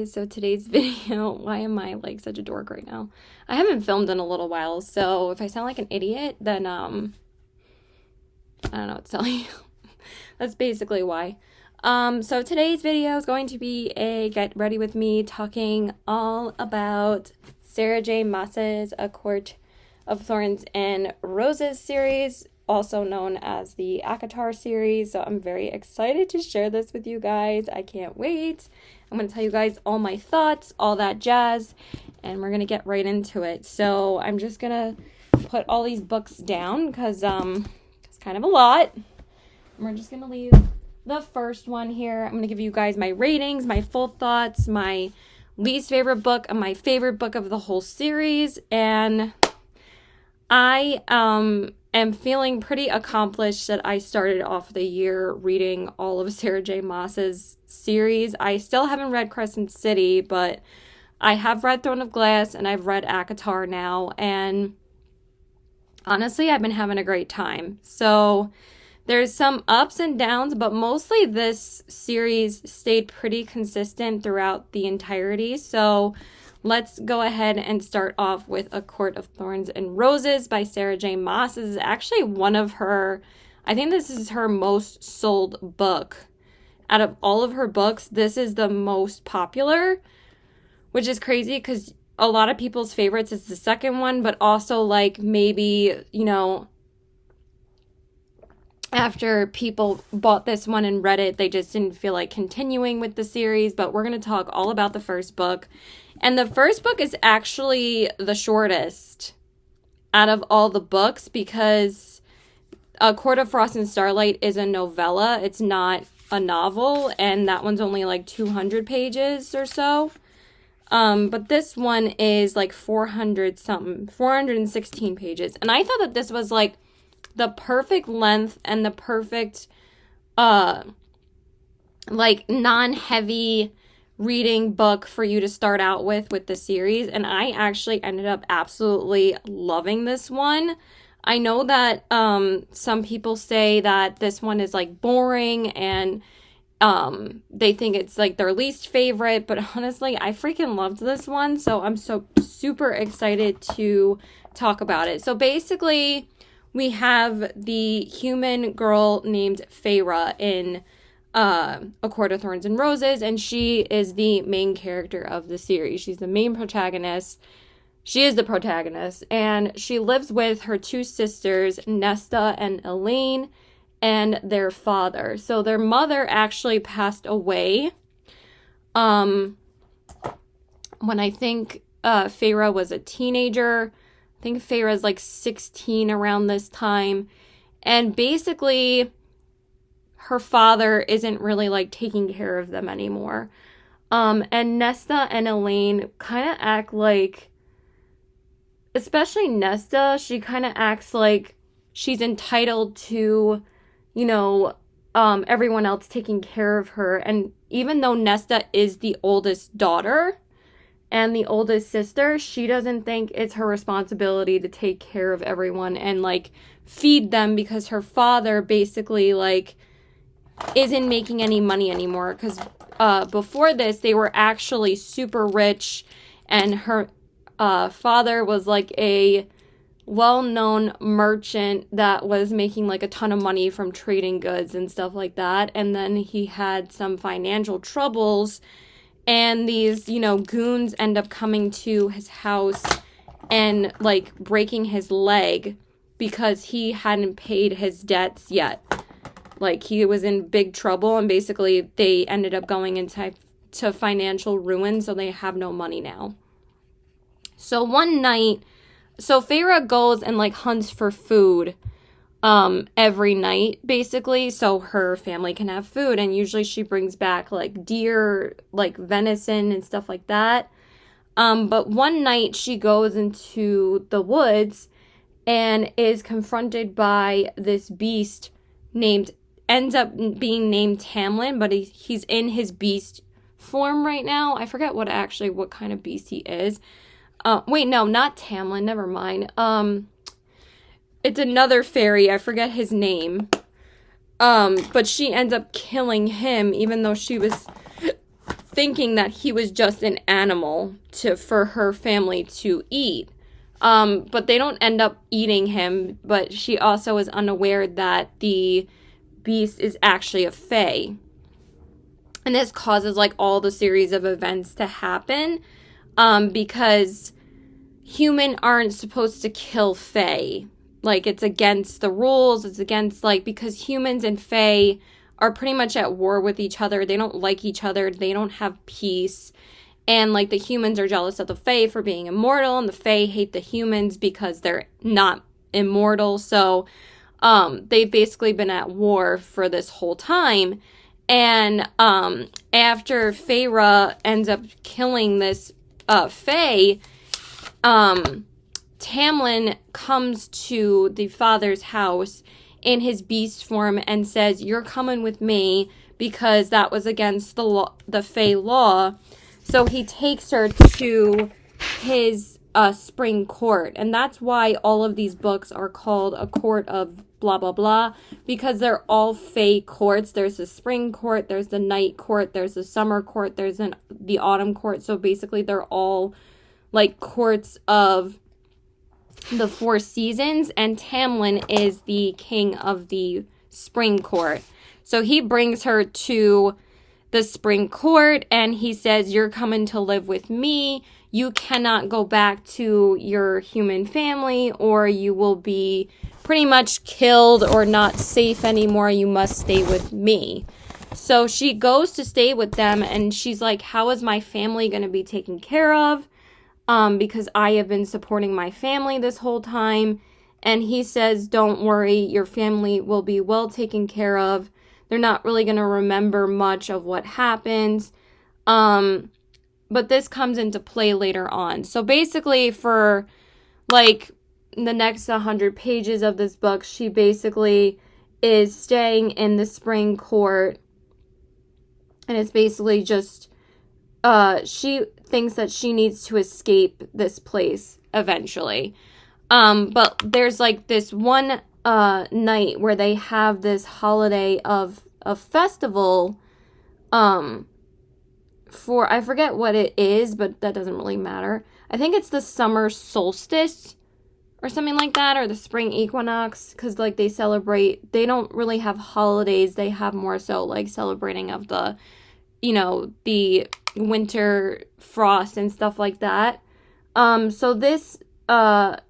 guys, so today's video, why am I like such a dork right now? I haven't filmed in a little while, so if I sound like an idiot, then I don't know what to tell you. That's basically why. So today's video is going to be a get ready with me talking all about Sarah J. Maas's A Court of Thorns and Roses series, also known as the Acotar series. So I'm very excited to share this with you guys. I can't wait. I'm going to tell you guys all my thoughts, all that jazz, and we're going to get right into it. So I'm just going to put all these books down because it's kind of a lot. And we're just going to leave the first one here. I'm going to give you guys my ratings, my full thoughts, my least favorite book, and my favorite book of the whole series. And I am feeling pretty accomplished that I started off the year reading all of Sarah J. Maas's series. I still haven't read Crescent City, but I have read Throne of Glass and I've read Acotar now, and honestly, I've been having a great time. So there's some ups and downs, but mostly this series stayed pretty consistent throughout the entirety. So let's go ahead and start off with A Court of Thorns and Roses by Sarah J. Maas. This is actually one of her, I think this is her most sold book. Out of all of her books, this is the most popular, which is crazy because a lot of people's favorites is the second one, but also like maybe, you know, after people bought this one and read it, they just didn't feel like continuing with the series. But we're going to talk all about the first book. And the first book is actually the shortest out of all the books because A Court of Frost and Starlight is a novella. It's not a novel, and that one's only like 200 pages or so. But this one is like 416 pages. And I thought that this was like the perfect length and the perfect, like non-heavy reading book for you to start out with the series. And I actually ended up absolutely loving this one. I know that some people say that this one is like boring and they think it's like their least favorite, but honestly, I freaking loved this one. So I'm so super excited to talk about it. So basically, we have the human girl named Feyre in A Court of Thorns and Roses, and she is the main character of the series. She's the main protagonist. She is the protagonist, and she lives with her two sisters, Nesta and Elaine, and their father. So their mother actually passed away when I think Feyre was a teenager. I think Feyre's like 16 around this time. And basically, her father isn't really like taking care of them anymore. And Nesta and Elaine kind of act like, especially Nesta, she kind of acts like she's entitled to, you know, everyone else taking care of her. And even though Nesta is the oldest daughter and the oldest sister, she doesn't think it's her responsibility to take care of everyone and like feed them because her father basically like isn't making any money anymore. Because before this, they were actually super rich, and her father was like a well-known merchant that was making like a ton of money from trading goods and stuff like that. And then he had some financial troubles, and these, you know, goons end up coming to his house and like breaking his leg because he hadn't paid his debts yet. Like he was in big trouble, and basically they ended up going into financial ruin, so they have no money now. So one night, so Feyre goes and like hunts for food every night, basically, so her family can have food. And usually she brings back like deer, like venison and stuff like that. But one night she goes into the woods and is confronted by this beast ends up being named Tamlin, but he's in his beast form right now. I forget what kind of beast he is. Wait, no, not Tamlin, never mind. It's another fairy, I forget his name. But she ends up killing him, even though she was thinking that he was just an animal for her family to eat. But they don't end up eating him, but she also is unaware that the beast is actually a fae. And this causes like all the series of events to happen, because human aren't supposed to kill fae. Like, it's against the rules. It's against, like, because humans and fae are pretty much at war with each other. They don't like each other. They don't have peace. And, like, the humans are jealous of the fae for being immortal, and the fae hate the humans because they're not immortal. So, they've basically been at war for this whole time. And, after Feyre ends up killing this, fae, Tamlin comes to the father's house in his beast form and says, "You're coming with me," because that was against the Fae law. So he takes her to his spring court. And that's why all of these books are called A Court of blah, blah, blah, because they're all Fae courts. There's the spring court, there's the night court, there's the summer court, there's the autumn court. So basically they're all like courts of the 4 seasons, and Tamlin is the king of the spring court. So he brings her to the spring court and he says, "You're coming to live with me. You cannot go back to your human family or you will be pretty much killed or not safe anymore. You must stay with me." So she goes to stay with them and she's like, "How is my family going to be taken care of? Because I have been supporting my family this whole time." And he says, "Don't worry, your family will be well taken care of. They're not really going to remember much of what happens." But this comes into play later on. So basically for like the next 100 pages of this book, she basically is staying in the spring court. And it's basically just, she thinks that she needs to escape this place eventually. But there's like this one night where they have this holiday of a festival, for, I forget what it is, but that doesn't really matter. I think it's the summer solstice or something like that, or the spring equinox, because like they don't really have holidays. They have more so like celebrating of the, the winter frost and stuff like that. So this party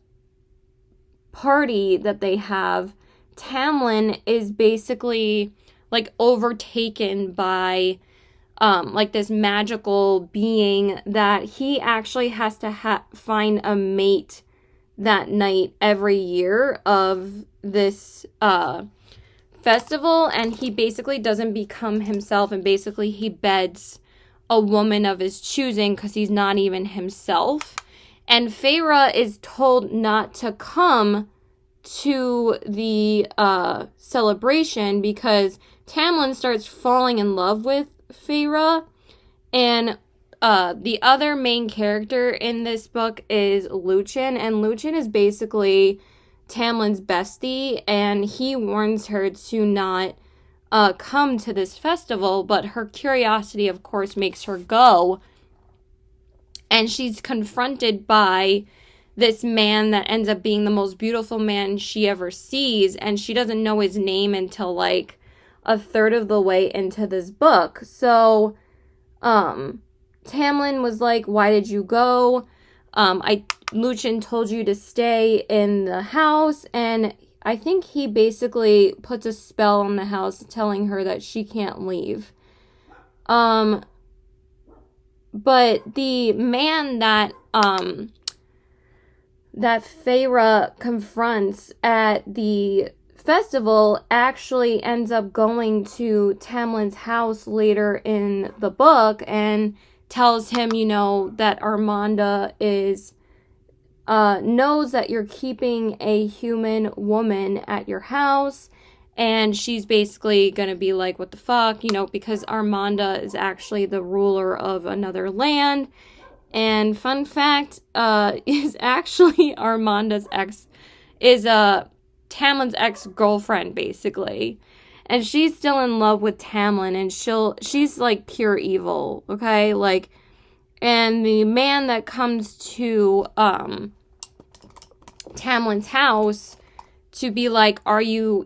that they have, Tamlin is basically like overtaken by like this magical being that he actually has to find a mate that night every year of this festival, and he basically doesn't become himself, and basically he beds a woman of his choosing because he's not even himself. And Feyre is told not to come to the celebration because Tamlin starts falling in love with Feyre. And the other main character in this book is Lucien, and Lucien is basically Tamlin's bestie, and he warns her to not come to this festival, but her curiosity, of course, makes her go. And she's confronted by this man that ends up being the most beautiful man she ever sees, and she doesn't know his name until like a third of the way into this book. So Tamlin was like, "Why did you go? Lucien told you to stay in the house," and I think he basically puts a spell on the house telling her that she can't leave. But the man that Feyre confronts at the festival actually ends up going to Tamlin's house later in the book and tells him, that Armanda is knows that you're keeping a human woman at your house, and she's basically gonna be like, "What the fuck?" Because Armanda is actually the ruler of another land. And fun fact, is actually Armanda's Tamlin's ex-girlfriend, basically. and she's still in love with Tamlin, and she's like pure evil, okay? Like, and the man that comes to Tamlin's house to be like, are you,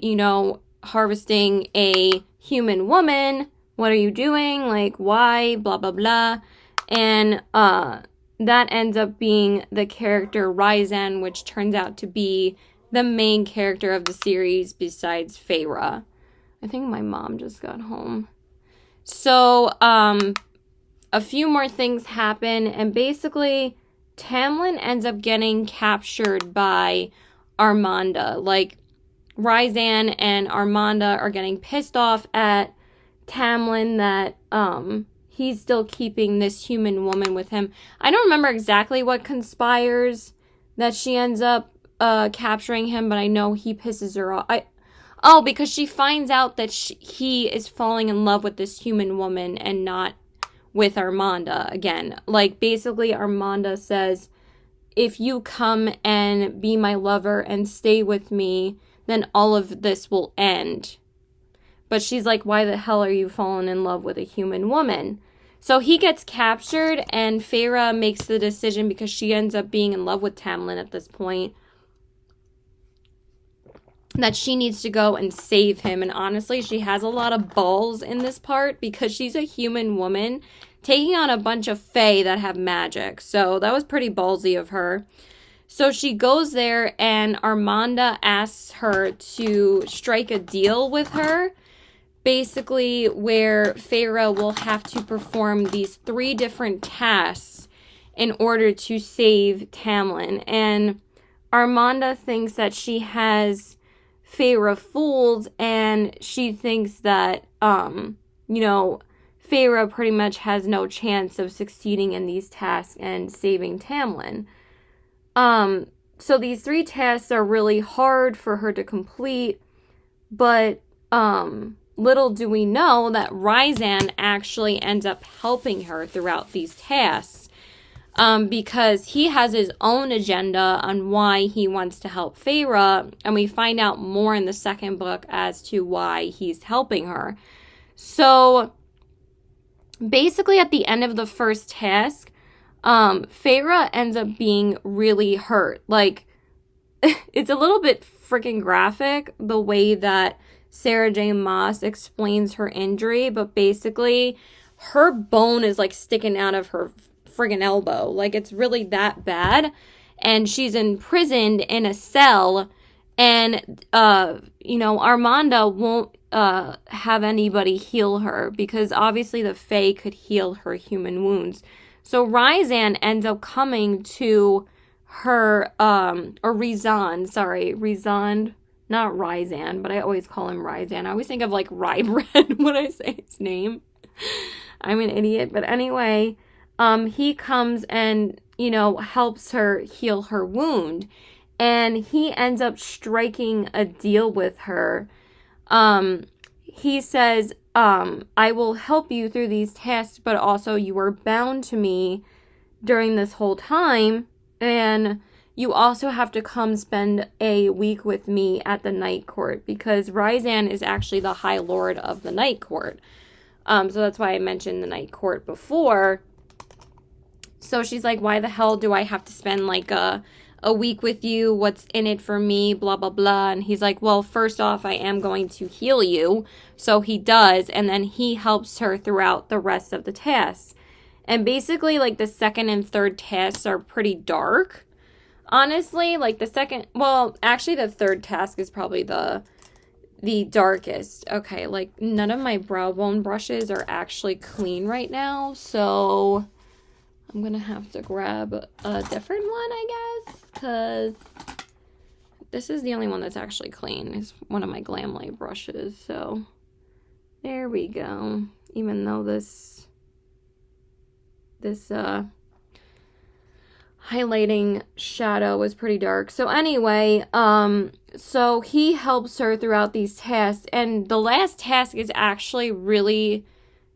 harvesting a human woman? What are you doing? Like, why? Blah, blah, blah. And that ends up being the character Ryzan, which turns out to be the main character of the series besides Feyre. I think my mom just got home. So, a few more things happen, and basically, Tamlin ends up getting captured by Armanda. Like, Ryzan and Armanda are getting pissed off at Tamlin that he's still keeping this human woman with him. I don't remember exactly what conspires that she ends up capturing him, but I know he pisses her off. Because she finds out that he is falling in love with this human woman and not with Armanda again. Like, basically, Armanda says, if you come and be my lover and stay with me, then all of this will end. But she's like, why the hell are you falling in love with a human woman? So he gets captured, and Feyre makes the decision, because she ends up being in love with Tamlin at this point, that she needs to go and save him. And honestly, she has a lot of balls in this part, because she's a human woman taking on a bunch of fae that have magic. So that was pretty ballsy of her. So she goes there, and Armanda asks her to strike a deal with her, basically where Feyre will have to perform these 3 different tasks in order to save Tamlin. And Armanda thinks that she has Feyre fooled, and she thinks that, Feyre pretty much has no chance of succeeding in these tasks and saving Tamlin. So these 3 tasks are really hard for her to complete, but, little do we know that Ryzan actually ends up helping her throughout these tasks, because he has his own agenda on why he wants to help Feyre, and we find out more in the second book as to why he's helping her. So, basically at the end of the first task, Feyre ends up being really hurt. Like, it's a little bit freaking graphic, the way that Sarah J. Maas explains her injury, but basically, her bone is, like, sticking out of her friggin' elbow. Like, it's really that bad, and she's imprisoned in a cell, and, Armanda won't have anybody heal her, because obviously the Fae could heal her human wounds. So Ryzan ends up coming to her, Ryzan, not Ryzan, but I always call him Ryzan. I always think of, like, rye bread when I say his name. I'm an idiot. But anyway, he comes and, helps her heal her wound. And he ends up striking a deal with her. He says, I will help you through these tasks, but also you are bound to me during this whole time, and you also have to come spend a week with me at the Night Court, because Ryzan is actually the High Lord of the Night Court. So that's why I mentioned the Night Court before. So she's like, why the hell do I have to spend, like, a week with you? What's in it for me? Blah, blah, blah. And he's like, well, first off, I am going to heal you. So he does. And then he helps her throughout the rest of the tasks. And basically, like, the second and third tasks are pretty dark. Honestly, like, the third task is probably the darkest. Okay, like, none of my brow bone brushes are actually clean right now. So I'm going to have to grab a different one, I guess, because this is the only one that's actually clean. It's one of my Glam Light brushes, so there we go. Even though this highlighting shadow was pretty dark. So anyway, so he helps her throughout these tasks, and the last task is actually really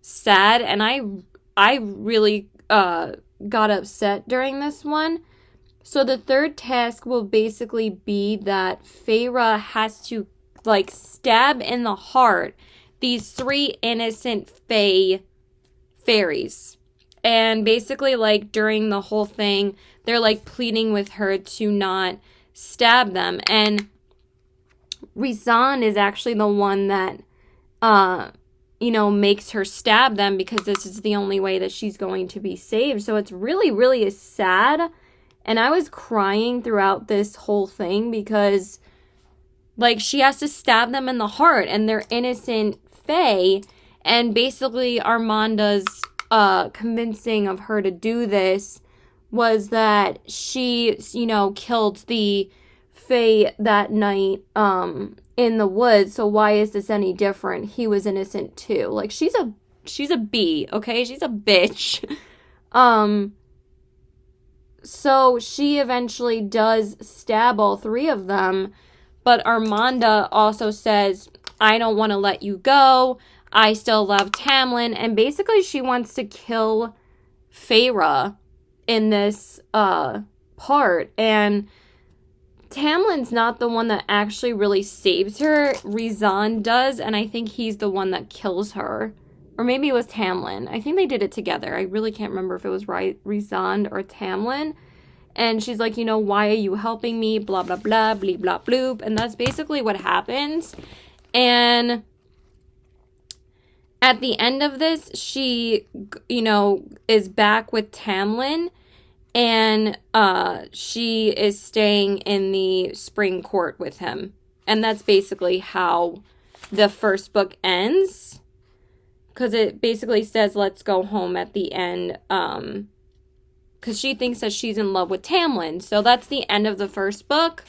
sad, and I really got upset during this one. So the third task will basically be that Feyre has to like stab in the heart these 3 innocent fairies. And basically, like, during the whole thing, they're like pleading with her to not stab them. And Rizan is actually the one that makes her stab them, because this is the only way that she's going to be saved. So it's really, really sad. And I was crying throughout this whole thing because, like, she has to stab them in the heart and they're innocent fae. And basically Armanda's convincing of her to do this was that she, killed the fae that night in the woods. So why is this any different? He was innocent too. Like, she's a bee, okay? She's a bitch. So she eventually does stab all 3 of them, but Armanda also says, I don't want to let you go. I still love Tamlin. And basically she wants to kill Feyre in this part. And Tamlin's not the one that actually really saves her. Rizan does, and I think he's the one that kills her. Or maybe it was Tamlin. I think they did it together. I really can't remember if it was Rizan or Tamlin. And she's like, why are you helping me? Blah, blah, blah, bleep, blah, bloop. And that's basically what happens. And at the end of this, she, is back with Tamlin. And she is staying in the spring court with him. And that's basically how the first book ends. Because it basically says, let's go home at the end. Because she thinks that she's in love with Tamlin. So that's the end of the first book.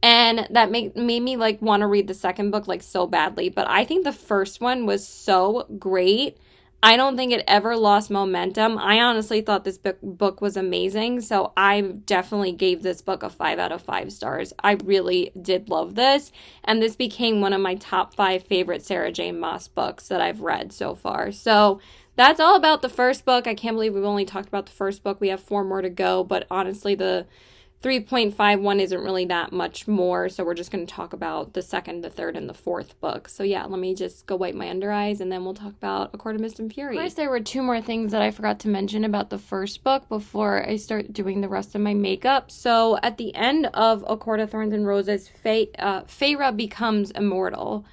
And that made me, like, want to read the second book, like, so badly. But I think the first one was so great. I don't think it ever lost momentum. I honestly thought this book was amazing. So I definitely gave this book a 5 out of 5 stars. I really did love this. And this became one of my top 5 favorite Sarah J. Maas books that I've read so far. So that's all about the first book. I can't believe we've only talked about the first book. We have 4 more to go. But honestly, the 3.51 isn't really that much more, so we're just going to talk about the second, the third, and the fourth book. So yeah, let me just go wipe my under eyes, and then we'll talk about A Court of Mist and Fury. Of course, there were 2 more things that I forgot to mention about the first book before I start doing the rest of my makeup. So at the end of A Court of Thorns and Roses, Feyre becomes immortal.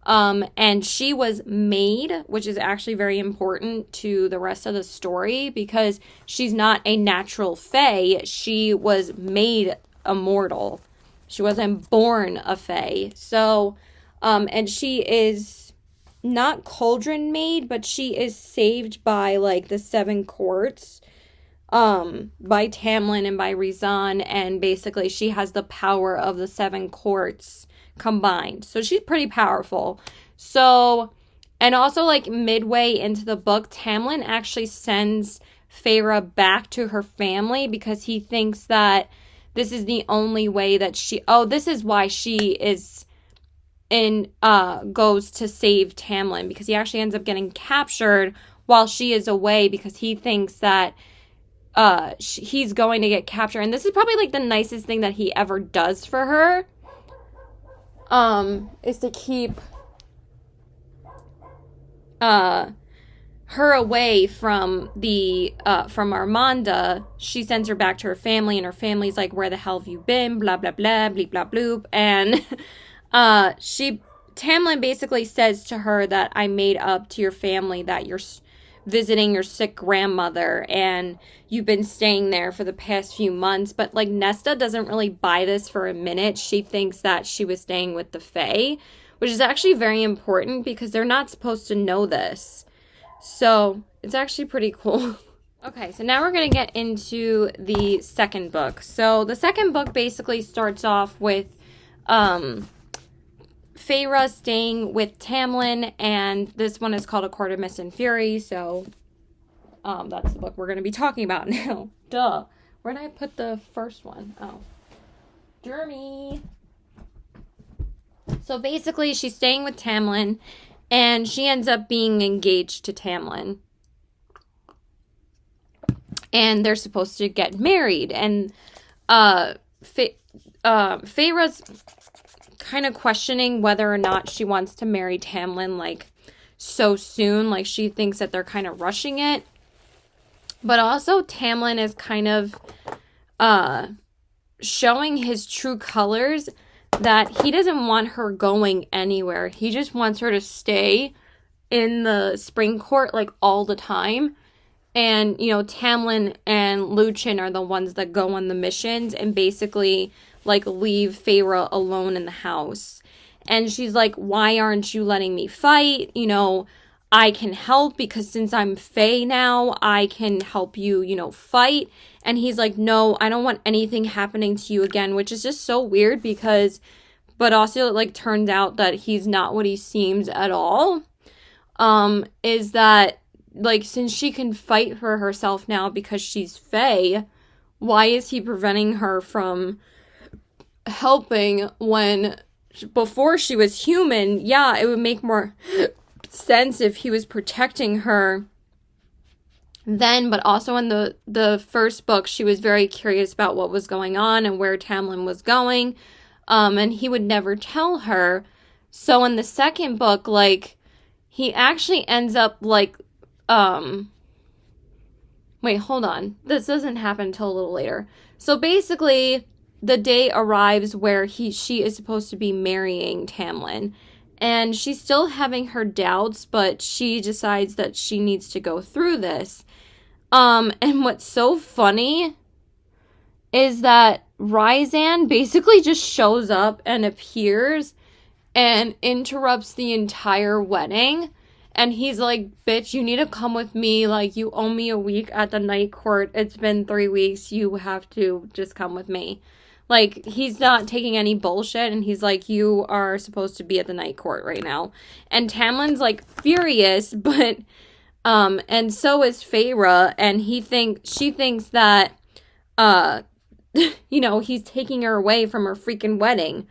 And she was made, which is actually very important to the rest of the story, because she's not a natural fae. She was made immortal. She wasn't born a fae. So, and she is not cauldron made, but she is saved by, like, the 7 courts, by Tamlin and by Rizan, and basically she has the power of the 7 courts combined. So she's pretty powerful. So, and also, like, midway into the book, Tamlin actually sends Feyre back to her family because he thinks that this is the only way that this is why she is goes to save Tamlin, because he actually ends up getting captured while she is away, because he thinks that he's going to get captured. And this is probably, like, the nicest thing that he ever does for her. Is to keep her away from from Armanda. She sends her back to her family, and her family's like, where the hell have you been? Blah, blah, blah, bleep, blah, bloop. And Tamlin basically says to her that I made up to your family that you're visiting your sick grandmother and you've been staying there for the past few months. But, like, Nesta doesn't really buy this for a minute. She thinks that she was staying with the Fae, which is actually very important because they're not supposed to know this. So it's actually pretty cool. Okay, so now we're going to get into the second book. So the second book basically starts off with Feyre staying with Tamlin, and this one is called A Court of Mist and Fury, so that's the book we're going to be talking about now. Duh. Where did I put the first one? Oh. Jeremy. So basically, she's staying with Tamlin, and she ends up being engaged to Tamlin. And they're supposed to get married, and Feyre's kind of questioning whether or not she wants to marry Tamlin, like, so soon. Like, she thinks that they're kind of rushing it. But also, Tamlin is kind of showing his true colors, that he doesn't want her going anywhere. He just wants her to stay in the spring court, like, all the time. And, you know, Tamlin and Lucien are the ones that go on the missions and basically, like, leave Feyre alone in the house. And she's like, why aren't you letting me fight? You know, I can help because since I'm Fae now, I can help you, you know, fight. And he's like, no, I don't want anything happening to you again, which is just so weird because, but also it, like, turns out that he's not what he seems at all. Is that, like, since she can fight for herself now because she's Fae, why is he preventing her from helping when before she was human? Yeah, it would make more sense if he was protecting her then, but also in the first book, she was very curious about what was going on and where Tamlin was going, and he would never tell her. So in the second book, like, he actually ends up, like, wait, hold on. This doesn't happen until a little later. So basically, the day arrives where she is supposed to be marrying Tamlin. And she's still having her doubts, but she decides that she needs to go through this. And what's so funny is that Rhysand basically just shows up and appears and interrupts the entire wedding. And he's like, bitch, you need to come with me. Like, you owe me a week at the night court. It's been 3 weeks. You have to just come with me. Like, he's not taking any bullshit. And he's like, you are supposed to be at the night court right now. And Tamlin's, like, furious. But, and so is Feyre. And she thinks that, you know, he's taking her away from her freaking wedding.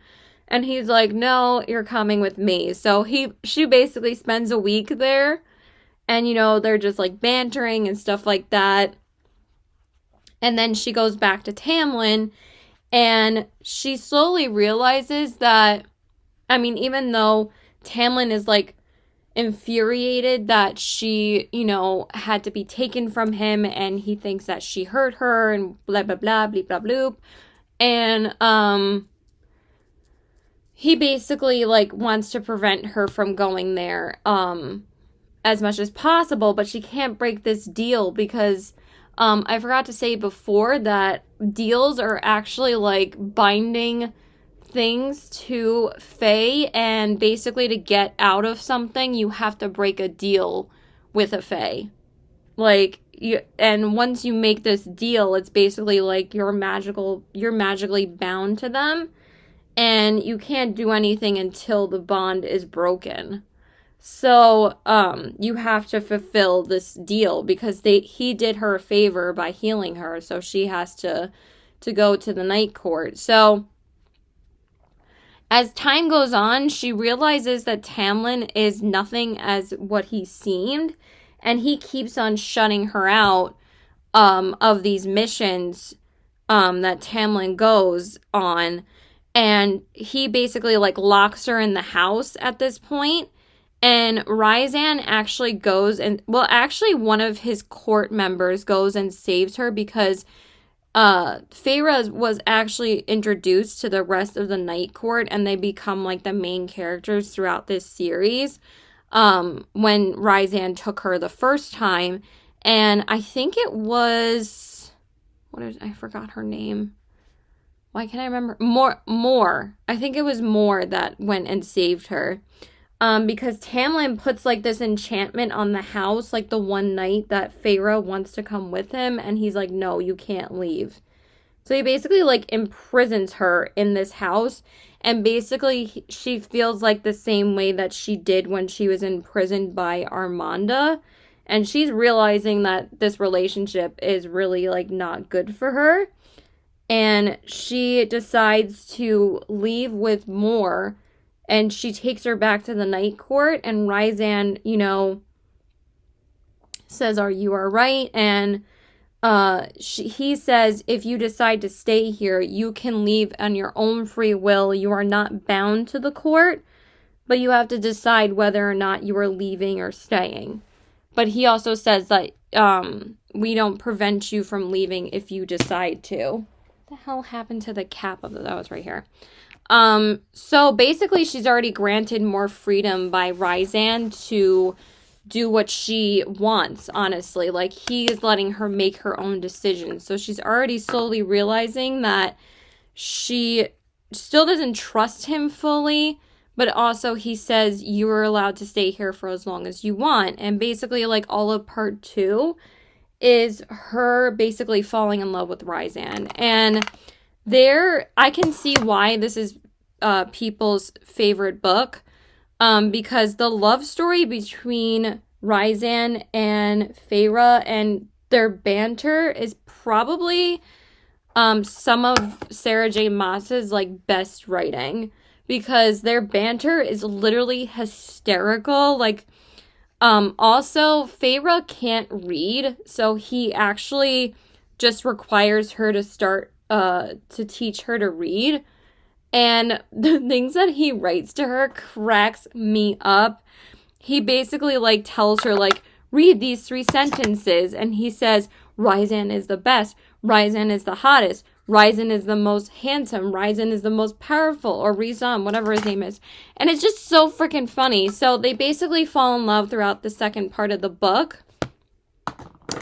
And he's like, no, you're coming with me. So she basically spends a week there. And, you know, they're just, like, bantering and stuff like that. And then she goes back to Tamlin. And she slowly realizes that, I mean, even though Tamlin is, like, infuriated that she, you know, had to be taken from him. And he thinks that she hurt her and blah, blah, blah, bleep, blah, bloop. And, he basically, like, wants to prevent her from going there as much as possible, but she can't break this deal because I forgot to say before that deals are actually, like, binding things to Fae, and basically to get out of something, you have to break a deal with a Fae. Like, and once you make this deal, it's basically like you're magically bound to them. And you can't do anything until the bond is broken. So, you have to fulfill this deal because he did her a favor by healing her. So she has to go to the night court. So, as time goes on, she realizes that Tamlin is nothing as what he seemed. And he keeps on shutting her out, of these missions, that Tamlin goes on. And he basically, like, locks her in the house at this point. And Rhysand actually goes and, well, actually one of his court members goes and saves her because Feyre was actually introduced to the rest of the night court. And they become, like, the main characters throughout this series when Rhysand took her the first time. And I think it was, I forgot her name. Why can't I remember? More. I think it was More that went and saved her. Because Tamlin puts, like, this enchantment on the house, like, the one night that Feyre wants to come with him. And he's like, no, you can't leave. So he basically, like, imprisons her in this house. And basically, she feels like the same way that she did when she was imprisoned by Armanda. And she's realizing that this relationship is really, like, not good for her. And she decides to leave with More. And she takes her back to the night court. And Rhysand, you know, says, you are right. And he says, if you decide to stay here, you can leave on your own free will. You are not bound to the court, but you have to decide whether or not you are leaving or staying. But he also says that we don't prevent you from leaving if you decide to. What the hell happened to the cap of that was right here. So basically she's already granted more freedom by Rysand to do what she wants, honestly. Like, he is letting her make her own decisions. So she's already slowly realizing that she still doesn't trust him fully, but also he says you're allowed to stay here for as long as you want. And basically, like, all of part 2 is her basically falling in love with Rysand. And there, I can see why this is people's favorite book. Because the love story between Rysand and Feyre and their banter is probably some of Sarah J. Maas's like best writing, because their banter is literally hysterical. Like, also Feyre can't read, so he actually just requires her to start to teach her to read. And the things that he writes to her cracks me up. He basically, like, tells her, like, read these 3 sentences. And he says, Rysand is the best. Rysand is the hottest. Rysand is the most handsome. Rysand is the most powerful. Or Rhysand, whatever his name is. And it's just so freaking funny. So they basically fall in love throughout the second part of the book.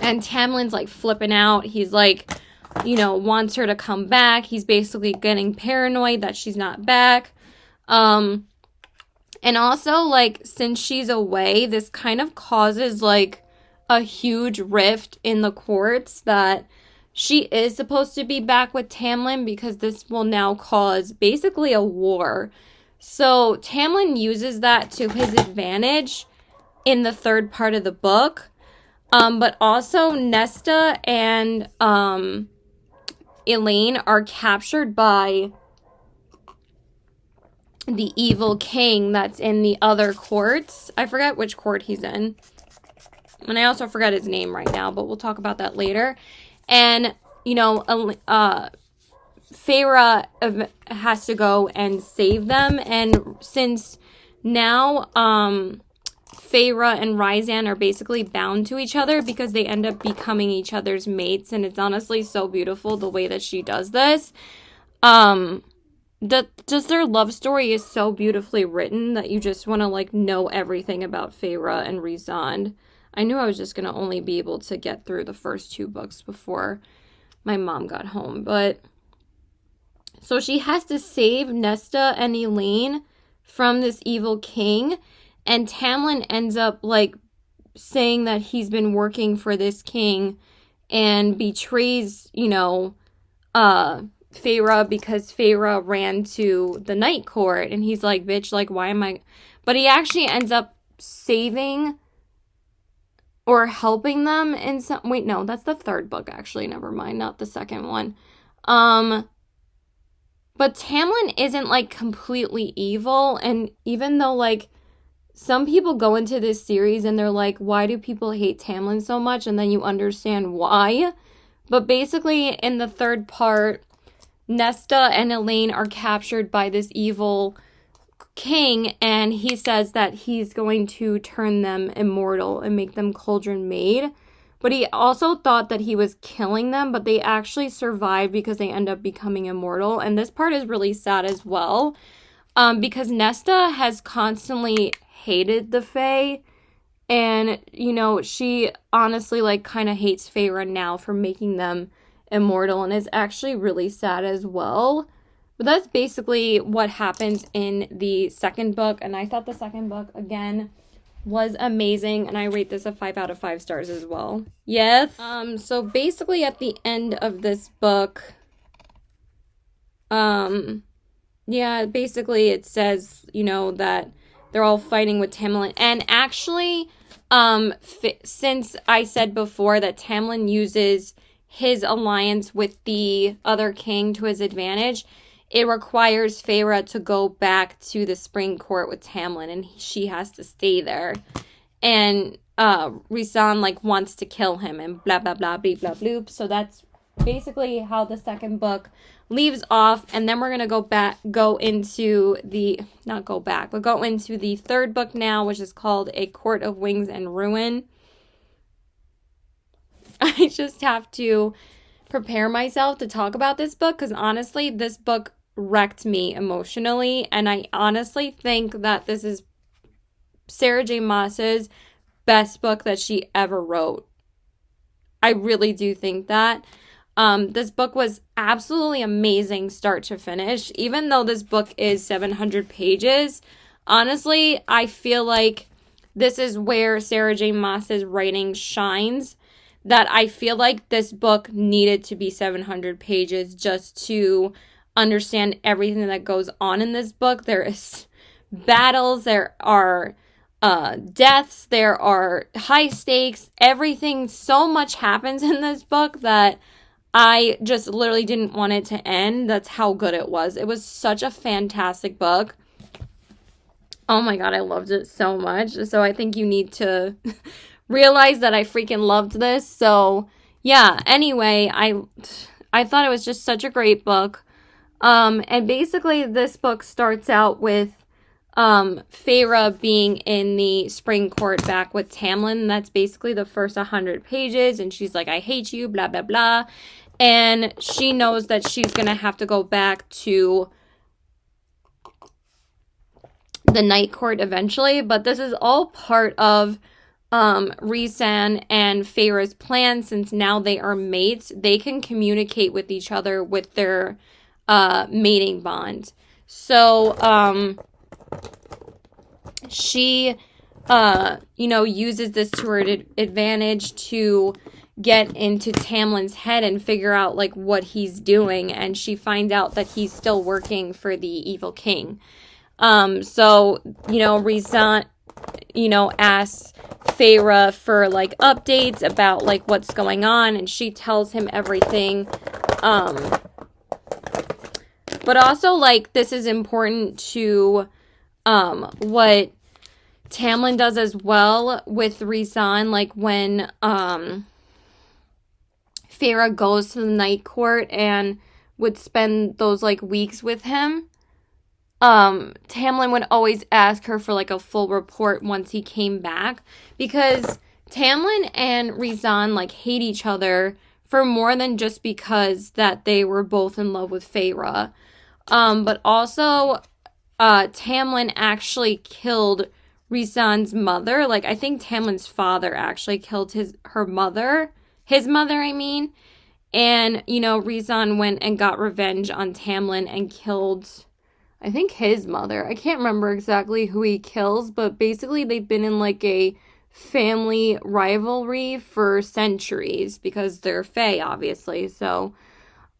And Tamlin's, like, flipping out. He's, like, you know, wants her to come back. He's basically getting paranoid that she's not back. And also, like, since she's away, this kind of causes, like, a huge rift in the courts that she is supposed to be back with Tamlin, because this will now cause basically a war. So Tamlin uses that to his advantage in the third part of the book. But also Nesta and Elaine are captured by the evil king that's in the other courts. I forget which court he's in. And I also forgot his name right now, but we'll talk about that later. And, you know, Feyre has to go and save them. And since now, Feyre and Rysand are basically bound to each other because they end up becoming each other's mates. And it's honestly so beautiful the way that she does this. Just their love story is so beautifully written that you just want to, like, know everything about Feyre and Rhysand. I knew I was just going to only be able to get through the first 2 books before my mom got home. But so she has to save Nesta and Elaine from this evil king. And Tamlin ends up, like, saying that he's been working for this king and betrays, you know, Feyre, because Feyre ran to the night court. And he's like, bitch, like, why am I... But he actually ends up saving or helping them in some... Wait, no, that's the third book, actually. Never mind, not the second one. But Tamlin isn't, like, completely evil. And even though, like, some people go into this series and they're like, why do people hate Tamlin so much? And then you understand why. But basically, in the third part, Nesta and Elaine are captured by this evil king, and he says that he's going to turn them immortal and make them cauldron made. But he also thought that he was killing them, but they actually survived because they end up becoming immortal. And this part is really sad as well, because Nesta has constantly hated the Fae, and, you know, she honestly, like, kind of hates Feyre now for making them immortal, and is actually really sad as well. But that's basically what happens in the second book, and I thought the second book, again, was amazing, and I rate this a 5 out of 5 stars as well. Yes. So basically at the end of this book, yeah, basically it says, you know, that they're all fighting with Tamlin, and actually, since I said before that Tamlin uses his alliance with the other king to his advantage, it requires Feyre to go back to the spring court with Tamlin, and she has to stay there. And Rhysand like wants to kill him and blah blah blah blah blah blah. So that's basically how the second book leaves off, and then we're gonna go into the third book now, which is called A Court of Wings and Ruin. I just have to prepare myself to talk about this book because honestly, this book wrecked me emotionally, and I honestly think that this is Sarah J. Maas's best book that she ever wrote. I really do think that. This book was absolutely amazing start to finish. Even though this book is 700 pages, honestly, I feel like this is where Sarah J. Maas's writing shines. That I feel like this book needed to be 700 pages just to understand everything that goes on in this book. There is battles, there are deaths, there are high stakes, everything. So much happens in this book that I just literally didn't want it to end. That's how good it was. It was such a fantastic book. Oh my god, I loved it so much. So I think you need to realize that I freaking loved this. So yeah, anyway, I thought it was just such a great book. And basically this book starts out with Feyre being in the spring court back with Tamlin. That's basically the first 100 pages, and she's like, I hate you, blah blah blah. And she knows that she's gonna have to go back to the night court eventually, but this is all part of Rhysand and Feyre's plan. Since now they are mates, they can communicate with each other with their mating bond. So she uses this to her advantage to get into Tamlin's head and figure out like what he's doing, and she finds out that he's still working for the evil king. So Rhysand asks Feyre for like updates about like what's going on, and she tells him everything. But also like this is important to what Tamlin does as well with Rhysand, like when Feyre goes to the night court and would spend those like weeks with him. Tamlin would always ask her for like a full report once he came back, because Tamlin and Rhysand like hate each other for more than just because that they were both in love with Feyre. But also Tamlin actually killed Rhysand's mother. Like I think Tamlin's father actually killed his mother, I mean. And Rhysand went and got revenge on Tamlin and killed, I think, his mother. I can't remember exactly who he kills, but basically they've been in like a family rivalry for centuries because they're Fae, obviously. So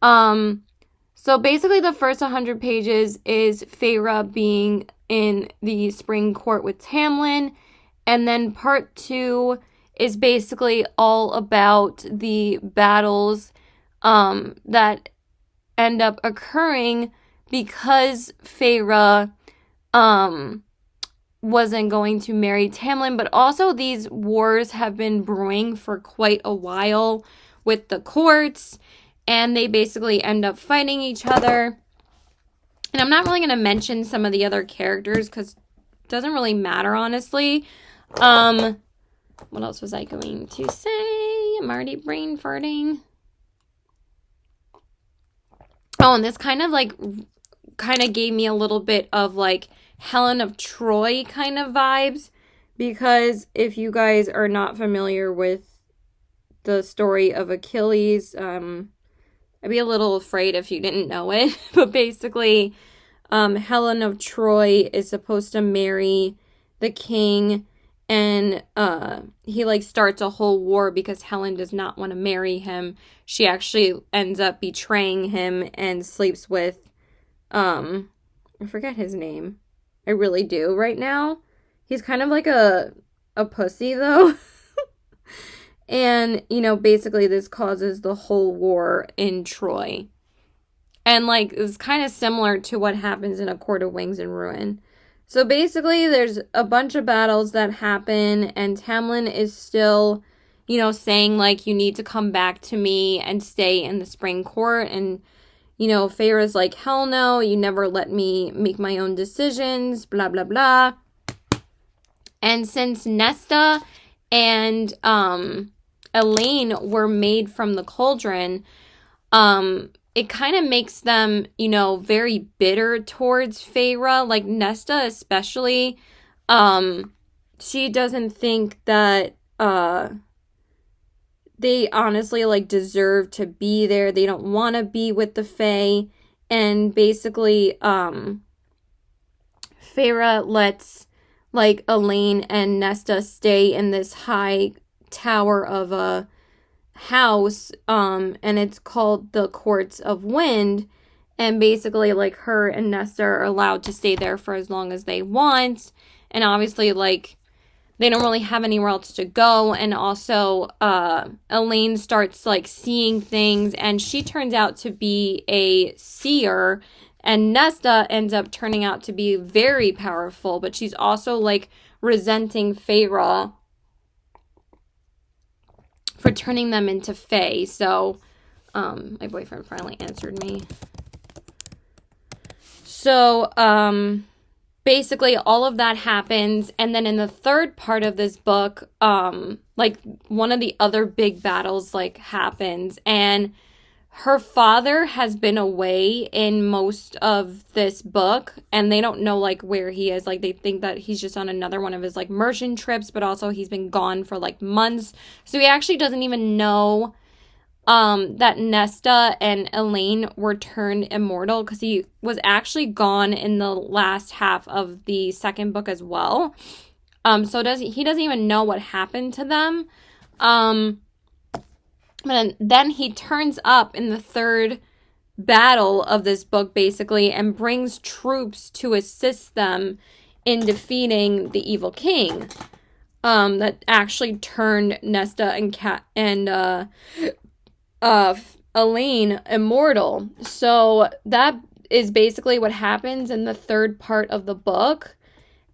basically the first 100 pages is Feyre being in the spring court with Tamlin, and then part 2 is basically all about the battles that end up occurring because Feyre wasn't going to marry Tamlin, but also these wars have been brewing for quite a while with the courts, and they basically end up fighting each other. And I'm not really going to mention some of the other characters because it doesn't really matter, honestly. What else was I going to say? I'm already brain farting. Oh, and this kind of gave me a little bit of like Helen of Troy kind of vibes, because if you guys are not familiar with the story of Achilles, I'd be a little afraid if you didn't know it, but basically Helen of Troy is supposed to marry the king, and he like starts a whole war because Helen does not want to marry him. She actually ends up betraying him and sleeps with I forget his name. I really do right now. He's kind of like a pussy though. And basically this causes the whole war in Troy. And like it's kind of similar to what happens in A Court of Wings and Ruin. So basically, there's a bunch of battles that happen, and Tamlin is still, saying, like, you need to come back to me and stay in the Spring Court. And, Feyre's like, hell no, you never let me make my own decisions, blah, blah, blah. And since Nesta and Elaine were made from the cauldron, it kind of makes them, very bitter towards Feyre. Like, Nesta especially, she doesn't think that they honestly, like, deserve to be there. They don't want to be with the Fae. And basically, Feyre lets, like, Elaine and Nesta stay in this high tower of a house, and it's called the Courts of Wind. And basically, like, her and Nesta are allowed to stay there for as long as they want. And obviously, like, they don't really have anywhere else to go. And also, Elaine starts, like, seeing things, and she turns out to be a seer. And Nesta ends up turning out to be very powerful, but she's also, like, resenting Feyre for turning them into Fae. So, my boyfriend finally answered me. So, basically all of that happens. And then in the third part of this book, like, one of the other big battles, like, happens. And her father has been away in most of this book, and they don't know, like, where he is. Like, they think that he's just on another one of his, like, merchant trips, but also he's been gone for, like, months. So he actually doesn't even know that Nesta and Elaine were turned immortal, because he was actually gone in the last half of the second book as well. So he doesn't even know what happened to them. But then he turns up in the third battle of this book, basically, and brings troops to assist them in defeating the evil king, that actually turned Nesta and Elaine immortal. So that is basically what happens in the third part of the book.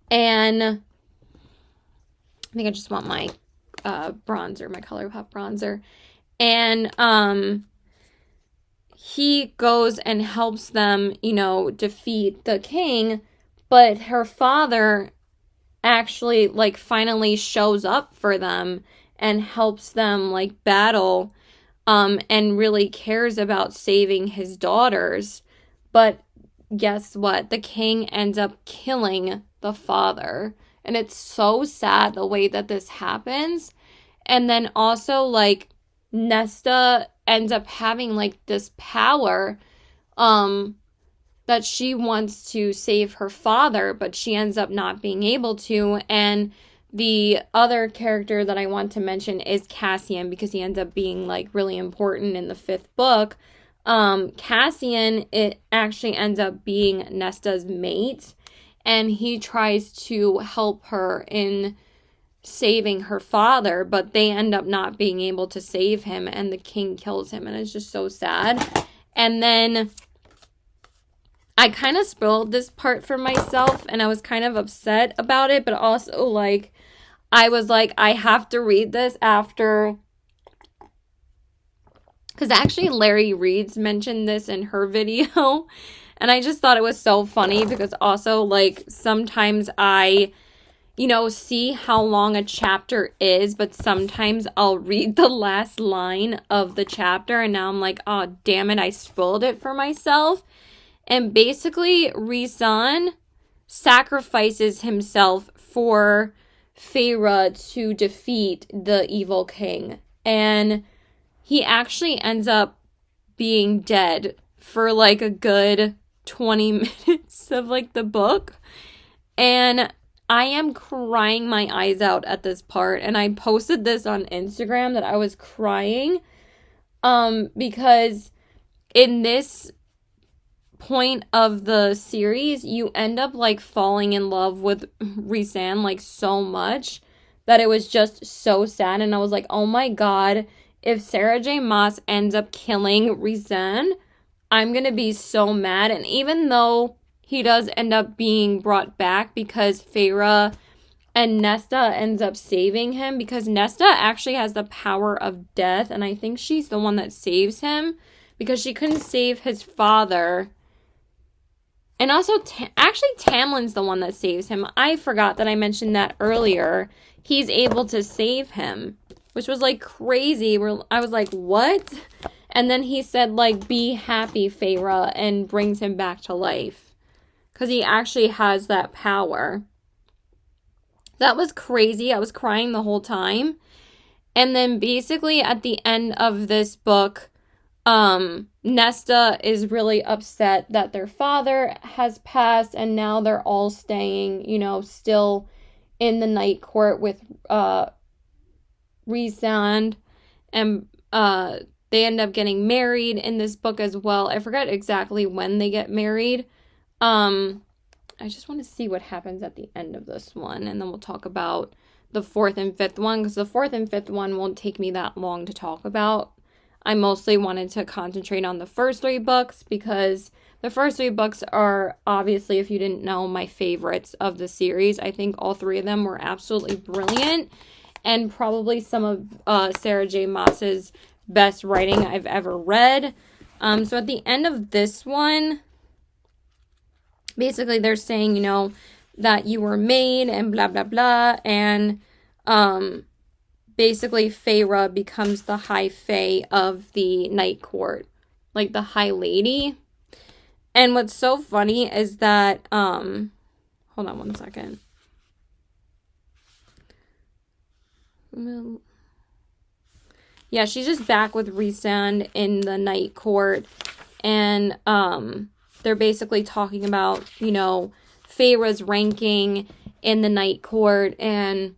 And I think I just want my bronzer, my ColourPop bronzer. And he goes and helps them, defeat the king. But her father actually, like, finally shows up for them and helps them, like, battle, and really cares about saving his daughters. But guess what? The king ends up killing the father. And it's so sad the way that this happens. And then also, like, Nesta ends up having, like, this power that she wants to save her father, but she ends up not being able to. And the other character that I want to mention is Cassian, because he ends up being, like, really important in the fifth book. Cassian, it actually ends up being Nesta's mate, and he tries to help her in saving her father, but they end up not being able to save him, and the king kills him, and it's just so sad. And then I kind of spoiled this part for myself, and I was kind of upset about it, but also, like, I was like, I have to read this after, because actually Larry Reed's mentioned this in her video, and I just thought it was so funny, because also, like, sometimes I see how long a chapter is, but sometimes I'll read the last line of the chapter, and now I'm like, oh, damn it, I spoiled it for myself. And basically, Rhysand sacrifices himself for Feyre to defeat the evil king. And he actually ends up being dead for, like, a good 20 minutes of, like, the book. And I am crying my eyes out at this part, and I posted this on Instagram that I was crying, because in this point of the series, you end up, like, falling in love with Rhysand, like, so much that it was just so sad. And I was like, oh my god, if Sarah J. Maas ends up killing Rhysand, I'm gonna be so mad. And even though he does end up being brought back because Feyre and Nesta ends up saving him, because Nesta actually has the power of death, and I think she's the one that saves him because she couldn't save his father. And also, actually, Tamlin's the one that saves him. I forgot that I mentioned that earlier. He's able to save him, which was, like, crazy. I was like, what? And then he said, like, be happy, Feyre, and brings him back to life. Because he actually has that power. That was crazy. I was crying the whole time. And then basically at the end of this book, Nesta is really upset that their father has passed, and now they're all staying, you know, still in the night court with Rhysand, and they end up getting married in this book as well. I forgot exactly when they get married. I just want to see what happens at the end of this one, and then we'll talk about the 4th and 5th one, because the 4th and 5th one won't take me that long to talk about. I mostly wanted to concentrate on the first 3 books, because the first 3 books are, obviously, if you didn't know, my favorites of the series. I think all 3 of them were absolutely brilliant, and probably some of Sarah J. Maas's best writing I've ever read. So at the end of this one, basically they're saying, you know, that you were made and blah, blah, blah, and basically Feyre becomes the High Fae of the Night Court, like the High Lady. And what's so funny is that, hold on one second. Yeah, she's just back with Rhysand in the Night Court, and they're basically talking about, you know, Feyre's ranking in the Night Court, and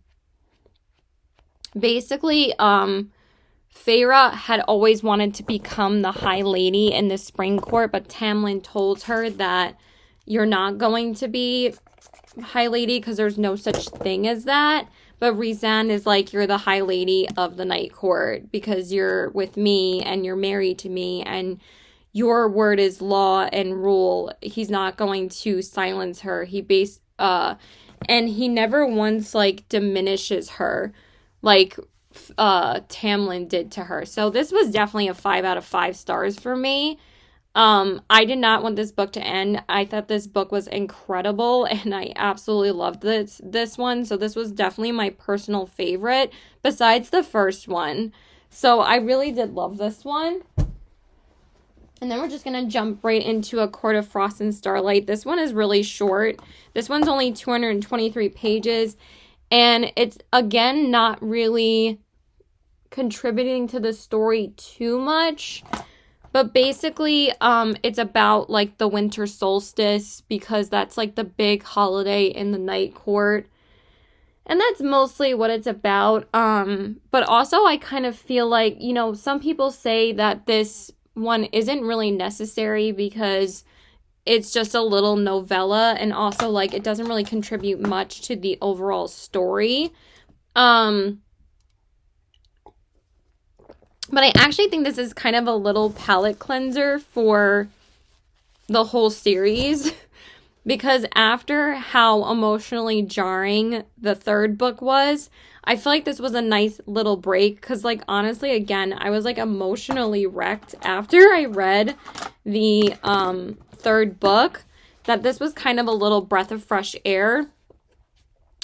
basically, Feyre had always wanted to become the High Lady in the Spring Court, but Tamlin told her that you're not going to be High Lady because there's no such thing as that. But Rhysand is like, you're the High Lady of the Night Court because you're with me and you're married to me and your word is law and rule. He's not going to silence her. And he never once, like, diminishes her like Tamlin did to her. So this was definitely a 5 out of 5 stars for me. I did not want this book to end. I thought this book was incredible, and I absolutely loved this one. So this was definitely my personal favorite, besides the first one. So I really did love this one. And then we're just going to jump right into A Court of Frost and Starlight. This one is really short. This one's only 223 pages. And it's, again, not really contributing to the story too much. But basically, it's about, like, the winter solstice, because that's, like, the big holiday in the Night Court. And that's mostly what it's about. But also, I kind of feel like, you know, some people say that this one isn't really necessary because it's just a little novella, and also, like, it doesn't really contribute much to the overall story. But I actually think this is kind of a little palate cleanser for the whole series, because after how emotionally jarring the 3rd book was, I feel like this was a nice little break, because, like, honestly, again, I was, like, emotionally wrecked after I read the 3rd book, that this was kind of a little breath of fresh air.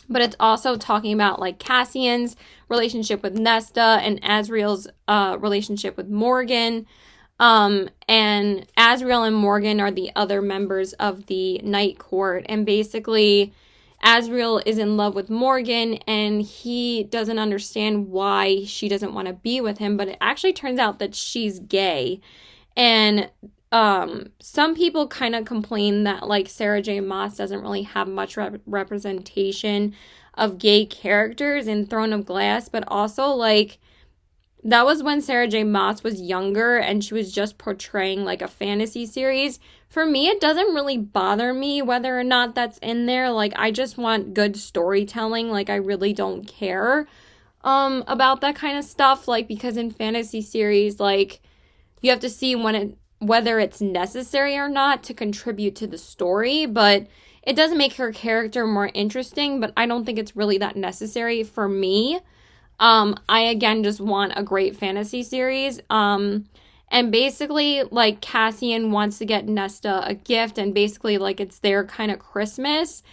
But it's also talking about, like, Cassian's relationship with Nesta and Asriel's relationship with Morgan. And Asriel and Morgan are the other members of the Night Court. And basically, Asriel is in love with Morgan, and he doesn't understand why she doesn't want to be with him. But it actually turns out that she's gay. And some people kind of complain that, like, Sarah J. Maas doesn't really have much representation of gay characters in Throne of Glass, but also, like, that was when Sarah J. Maas was younger and she was just portraying, like, a fantasy series. For me, it doesn't really bother me whether or not that's in there. Like, I just want good storytelling. Like, I really don't care about that kind of stuff, like, because in fantasy series, like, you have to see when whether it's necessary or not to contribute to the story, but it does make her character more interesting, but I don't think it's really that necessary for me. I again just want a great fantasy series. And basically, like, Cassian wants to get Nesta a gift, and basically, like, it's their kind of Christmas.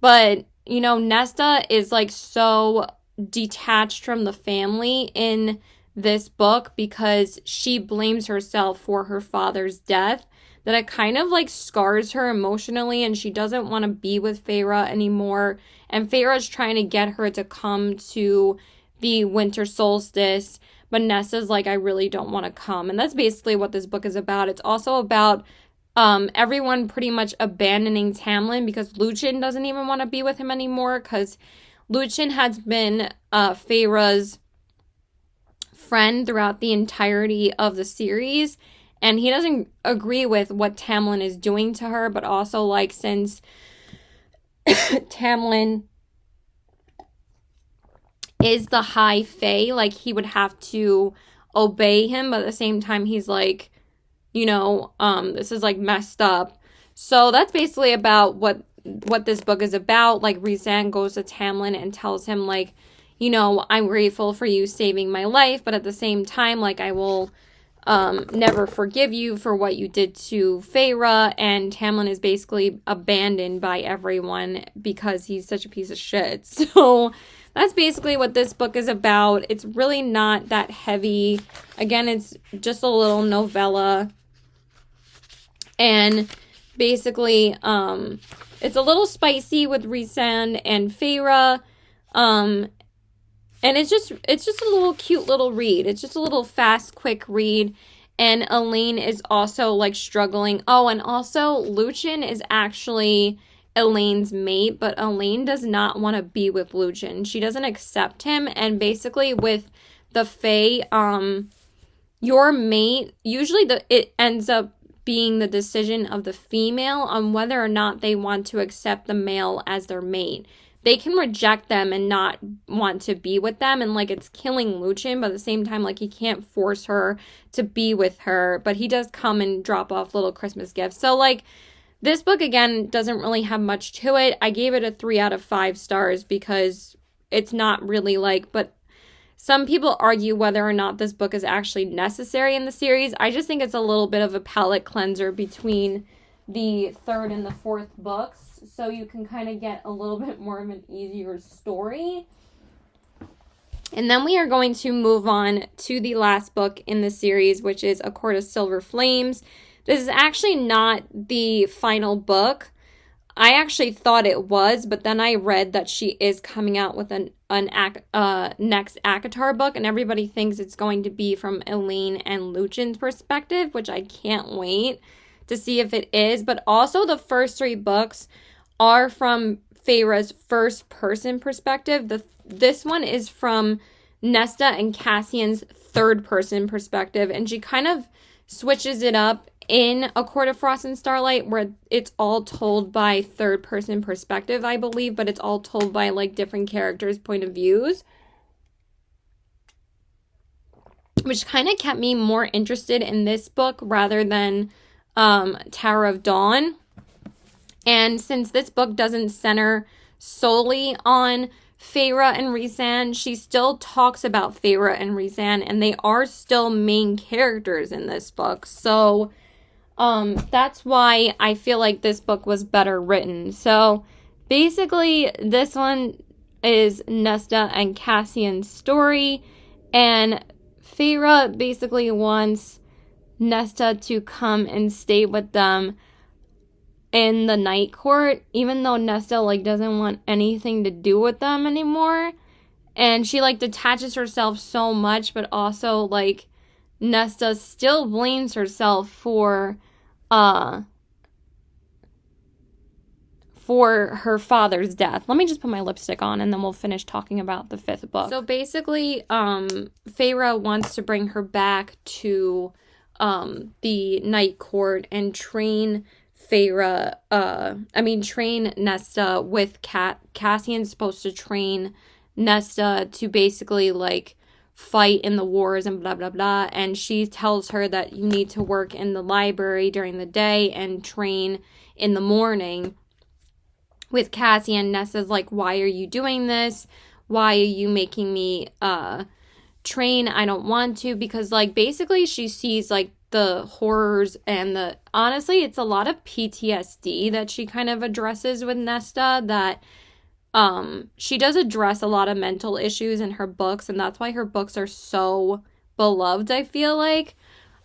But, you know, Nesta is, like, so detached from the family in this book because she blames herself for her father's death, that it kind of, like, scars her emotionally, and she doesn't want to be with Feyre anymore. And Feyre's trying to get her to come to the winter solstice, but Nesta's like, I really don't want to come. And that's basically what this book is about. It's also about everyone pretty much abandoning Tamlin because Lucien doesn't even want to be with him anymore, because Lucien has been Feyre's friend throughout the entirety of the series, and he doesn't agree with what Tamlin is doing to her, but also, like, since Tamlin is the High Fae, like, he would have to obey him, but at the same time, he's like, you know, this is, like, messed up. So that's basically about what this book is about. Like, Rhysand goes to Tamlin and tells him, like, you know, I'm grateful for you saving my life, but at the same time, like, I will never forgive you for what you did to Feyre. And Tamlin is basically abandoned by everyone because he's such a piece of shit. So that's basically what this book is about. It's really not that heavy. Again, it's just a little novella. And basically, it's a little spicy with Rhysand and Feyre. And it's just a little cute little read. It's just a little fast, quick read. And Elaine is also, like, struggling. Oh, and also Lucien is actually Elaine's mate, but Elaine does not want to be with Lucien. She doesn't accept him. And basically with the Fae, your mate, usually it ends up being the decision of the female on whether or not they want to accept the male as their mate. They can reject them and not want to be with them, and, like, it's killing Lucien, but at the same time, like, he can't force her to be with her, but he does come and drop off little Christmas gifts. So, like, this book, again, doesn't really have much to it. I gave it a 3 out of 5 stars because it's not really, like, but some people argue whether or not this book is actually necessary in the series. I just think it's a little bit of a palate cleanser between the 3rd and the 4th books, so you can kind of get a little bit more of an easier story. And then we are going to move on to the last book in the series, which is A Court of Silver Flames. This is actually not the final book. I actually thought it was, but then I read that she is coming out with an next Acotar book, and everybody thinks it's going to be from Elaine and Lucien's perspective, which I can't wait to see if it is. But also the first 3 books are from Feyre's first person perspective. This one is from Nesta and Cassian's third person perspective, and she kind of switches it up in A Court of Frost and Starlight, where it's all told by third person perspective, I believe, but it's all told by, like, different characters' point of views, which kind of kept me more interested in this book rather than Tower of Dawn. And since this book doesn't center solely on Feyre and Rhysand, she still talks about Feyre and Rhysand, and they are still main characters in this book. So that's why I feel like this book was better written. So basically, this one is Nesta and Cassian's story, and Feyre basically wants Nesta to come and stay with them in the night court, even though Nesta, like, doesn't want anything to do with them anymore. And she, like, detaches herself so much, but also, like, Nesta still blames herself for her father's death. Let me just put my lipstick on and then we'll finish talking about the 5th book. So basically, Feyre wants to bring her back to the night court and train train Nesta with Cassian's supposed to train Nesta to basically, like, fight in the wars and blah, blah, blah. And she tells her that you need to work in the library during the day and train in the morning with Cassian. Nesta's like, why are you doing this? Why are you making me train? I don't want to. Because like basically she sees like the horrors and the, honestly, it's a lot of PTSD that she kind of addresses with Nesta, that she does address a lot of mental issues in her books, and that's why her books are so beloved, I feel like.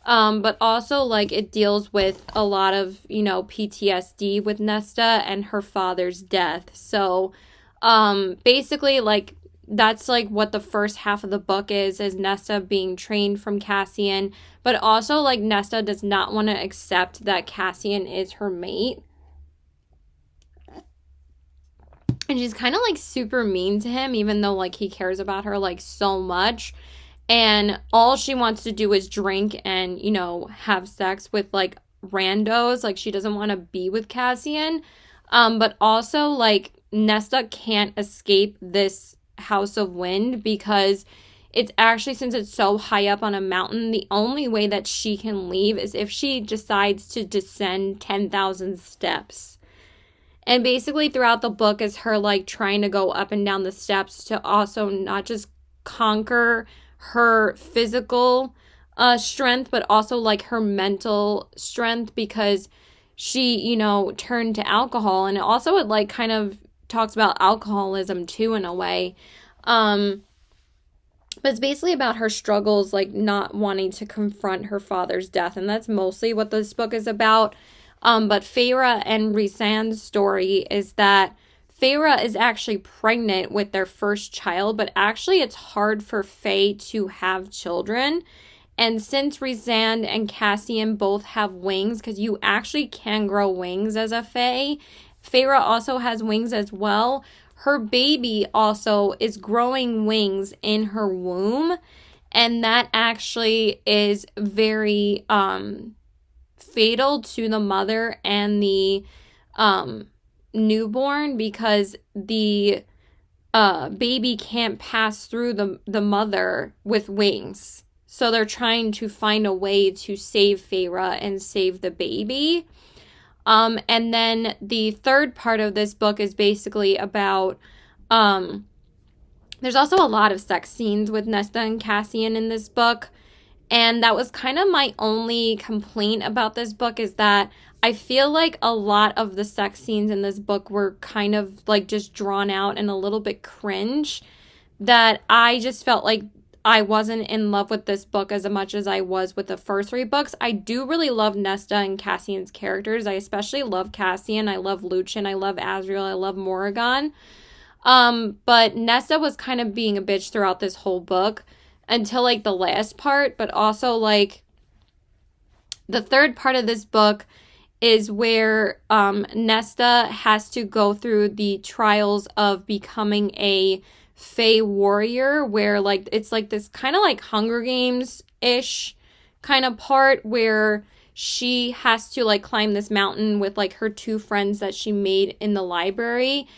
But also, like, it deals with a lot of, you know, PTSD with Nesta and her father's death. So, basically, like, that's, like, what the first half of the book is Nesta being trained from Cassian. But also, like, Nesta does not want to accept that Cassian is her mate. And she's kind of, like, super mean to him, even though, like, he cares about her, like, so much. And all she wants to do is drink and, you know, have sex with, like, randos. Like, she doesn't want to be with Cassian. But also, like, Nesta can't escape this House of Wind because it's actually, since it's so high up on a mountain, the only way that she can leave is if she decides to descend 10,000 steps. And basically throughout the book is her, like, trying to go up and down the steps to also not just conquer her physical strength, but also, like, her mental strength, because she, you know, turned to alcohol. And also it, like, kind of talks about alcoholism, too, in a way. But it's basically about her struggles, like, not wanting to confront her father's death. And that's mostly what this book is about. But Feyre and Rhysand's story is that Feyre is actually pregnant with their first child, but actually it's hard for Faye to have children. And since Rhysand and Cassian both have wings, because you actually can grow wings as a Fae, Feyre also has wings as well. Her baby also is growing wings in her womb, and that actually is very fatal to the mother and the newborn, because the baby can't pass through the mother with wings. So they're trying to find a way to save Feyre and save the baby. And then the third part of this book is basically about, there's also a lot of sex scenes with Nesta and Cassian in this book. And that was kind of my only complaint about this book, is that I feel like a lot of the sex scenes in this book were kind of like just drawn out and a little bit cringe, that I just felt like I wasn't in love with this book as much as I was with the first three books. I do really love Nesta and Cassian's characters. I especially love Cassian. I love Lucien. I love Azriel. I love Morrigan. But Nesta was kind of being a bitch throughout this whole book until, like, the last part. But also, like, the third part of this book is where Nesta has to go through the trials of becoming a Fae warrior, where, like, it's like this kind of like Hunger Games-ish kind of part where she has to, like, climb this mountain with, like, her two friends that she made in the library.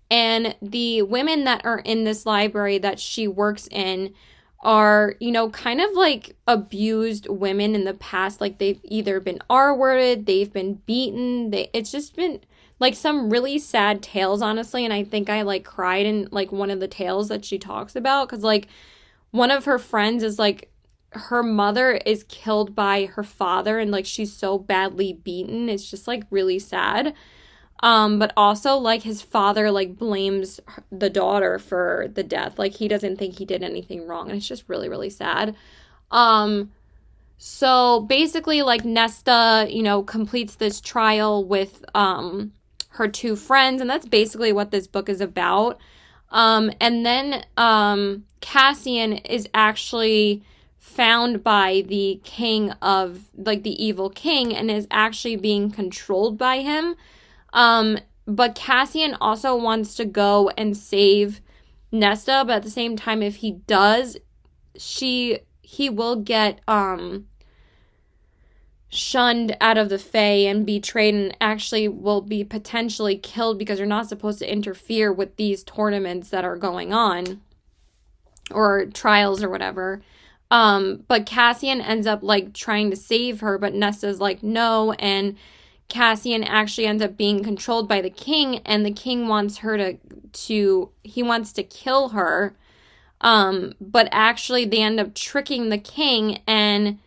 And the women that are in this library that she works in are, you know, kind of like abused women in the past. Like, they've either been R-worded, they've been beaten. It's just been like some really sad tales, honestly. And I think I, like, cried in, like, one of the tales that she talks about, because, like, one of her friends is, like, her mother is killed by her father, and, like, she's so badly beaten. It's just, like, really sad. But also, like, his father, like, blames the daughter for the death. Like, he doesn't think he did anything wrong, and it's just really, really sad. So basically, like, Nesta, you know, completes this trial with her two friends, and that's basically what this book is about. And then Cassian is actually found by the king of, like, the evil king, and is actually being controlled by him. But Cassian also wants to go and save Nesta, but at the same time, if he does, he will get shunned out of the Fae and betrayed, and actually will be potentially killed, because you're not supposed to interfere with these tournaments that are going on. or trials or whatever. But Cassian ends up like trying to save her, but Nesta's like, no. And Cassian actually ends up being controlled by the king, and the king wants her he wants to kill her. But actually they end up tricking the king, and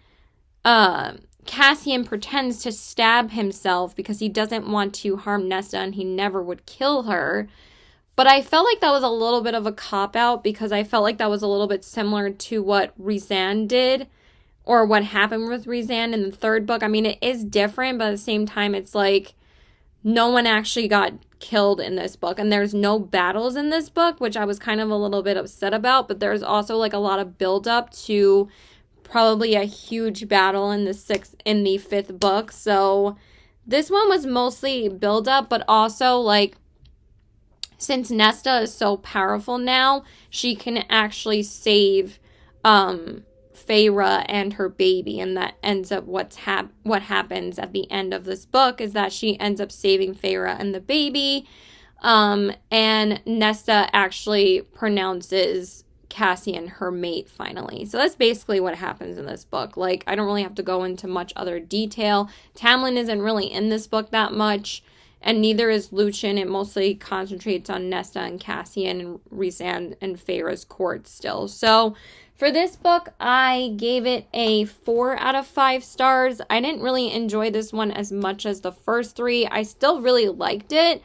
Cassian pretends to stab himself because he doesn't want to harm Nesta and he never would kill her. But I felt like that was a little bit of a cop-out because I felt like that was a little bit similar to what Rhysand did, or what happened with Rhysand in the third book. I mean, it is different, but at the same time, it's like no one actually got killed in this book. And there's no battles in this book, which I was kind of a little bit upset about. But there's also like a lot of build-up to probably a huge battle in the fifth book. So this one was mostly build-up, but also like, since Nesta is so powerful now, she can actually save Feyre and her baby, and that ends up what happens at the end of this book is that she ends up saving Feyre and the baby, and Nesta actually pronounces Cassian her mate finally. So that's basically what happens in this book. Like, I don't really have to go into much other detail. Tamlin isn't really in this book that much, and neither is Lucien. It mostly concentrates on Nesta and Cassian and Rhysand and Feyre's court still. So for this book, I gave it a 4 out of 5 stars. I didn't really enjoy this one as much as the first 3. I still really liked it,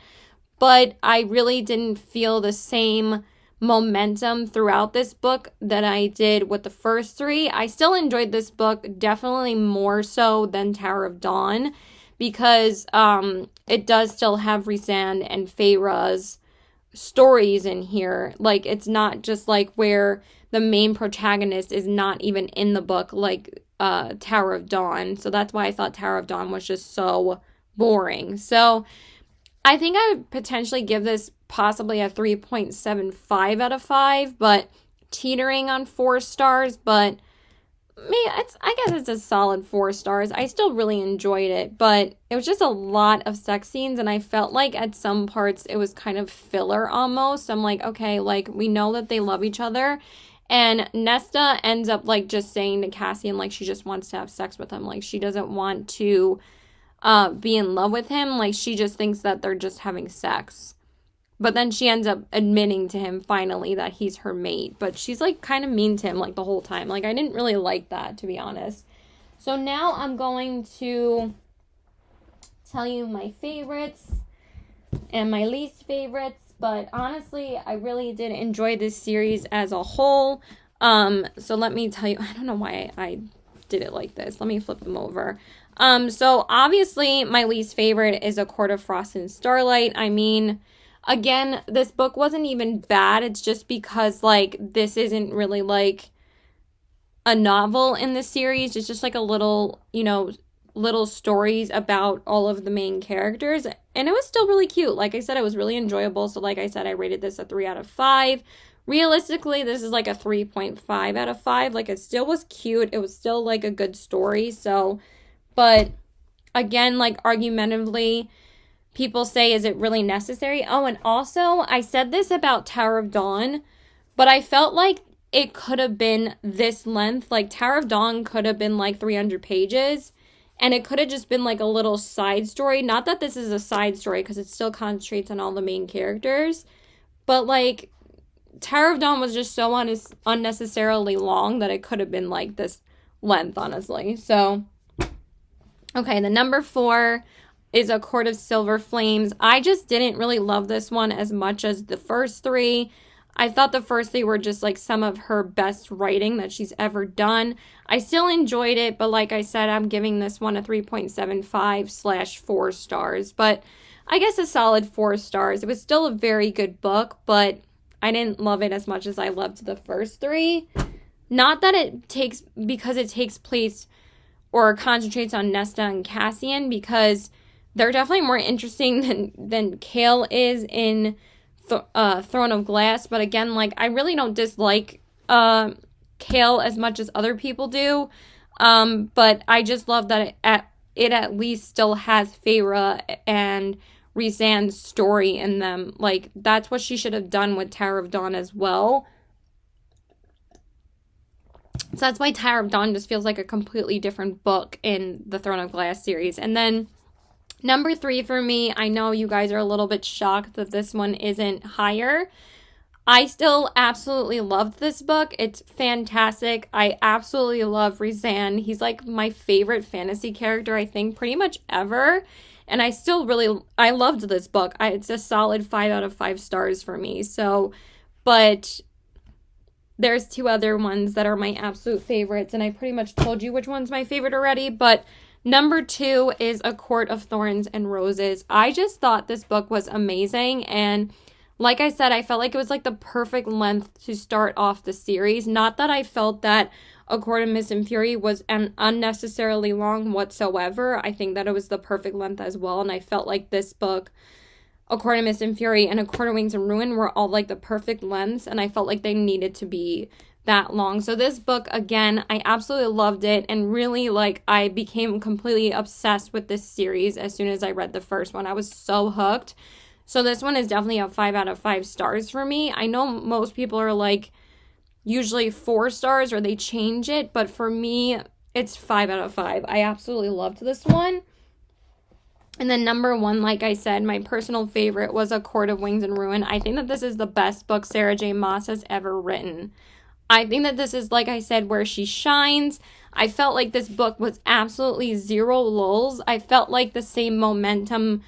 but I really didn't feel the same momentum throughout this book that I did with the first 3. I still enjoyed this book, definitely more so than Tower of Dawn, because it does still have Rhysand and Feyre's stories in here. Like, it's not just like where the main protagonist is not even in the book, like Tower of Dawn. So that's why I thought Tower of Dawn was just so boring. So I think I would potentially give this possibly a 3.75 out of 5, but teetering on 4 stars. But I guess it's a solid 4 stars. I still really enjoyed it, but it was just a lot of sex scenes, and I felt like at some parts it was kind of filler almost. I'm like, okay, like, we know that they love each other, and Nesta ends up like just saying to Cassian like she just wants to have sex with him. Like, she doesn't want to be in love with him. Like, she just thinks that they're just having sex. But then she ends up admitting to him finally that he's her mate. But she's like kind of mean to him like the whole time. Like, I didn't really like that, to be honest. So now I'm going to tell you my favorites and my least favorites. But honestly, I really did enjoy this series as a whole. So let me tell you, I don't know why I did it like this. Let me flip them over. So obviously my least favorite is A Court of Frost and Starlight. I mean, again, this book wasn't even bad. It's just because, like, this isn't really, like, a novel in the series. It's just, like, a little, little stories about all of the main characters. And it was still really cute. Like I said, it was really enjoyable. So, like I said, I rated this a 3 out of 5. Realistically, this is, like, a 3.5 out of 5. Like, it still was cute. It was still, like, a good story. So, but, again, like, argumentatively, people say, is it really necessary? Oh, and also, I said this about Tower of Dawn, but I felt like it could have been this length. Like, Tower of Dawn could have been like 300 pages, and it could have just been like a little side story. Not that this is a side story, because it still concentrates on all the main characters, but like, Tower of Dawn was just so unnecessarily long that it could have been like this length, honestly. So, okay, the number 4 is A Court of Silver Flames. I just didn't really love this one as much as the first 3. I thought the first 3 were just like some of her best writing that she's ever done. I still enjoyed it, but like I said, I'm giving this one a 3.75/4 stars. But I guess a solid 4 stars. It was still a very good book, but I didn't love it as much as I loved the first 3. Not that because it takes place or concentrates on Nesta and Cassian, because they're definitely more interesting than Kale is in Throne of Glass. But again, like, I really don't dislike Kale as much as other people do. But I just love that it at least still has Feyre and Rhysand's story in them. Like, that's what she should have done with Tower of Dawn as well. So that's why Tower of Dawn just feels like a completely different book in the Throne of Glass series. And then number 3 for me, I know you guys are a little bit shocked that this one isn't higher. I still absolutely loved this book. It's fantastic. I absolutely love Rizan. He's like my favorite fantasy character, I think, pretty much ever. And I loved this book. It's a solid 5 out of 5 stars for me. So, but there's 2 other ones that are my absolute favorites, and I pretty much told you which one's my favorite already, but number 2 is A Court of Thorns and Roses. I just thought this book was amazing, and like I said, I felt like it was like the perfect length to start off the series. Not that I felt that A Court of Mist and Fury was unnecessarily long whatsoever. I think that it was the perfect length as well, and I felt like this book, A Court of Mist and Fury and A Court of Wings and Ruin, were all like the perfect lengths, and I felt like they needed to be that long. So this book, again, I absolutely loved it, and really, like, I became completely obsessed with this series as soon as I read the first one. I was so hooked. So this one is definitely a 5 out of 5 stars for me. I know most people are like usually 4 stars or they change it, but for me, it's 5 out of 5. I absolutely loved this one. And then number 1, like I said, my personal favorite was A Court of Wings and Ruin. I think that this is the best book Sarah J. Maas has ever written. I think that this is, like I said, where she shines. I felt like this book was absolutely zero lulls. I felt like the same momentum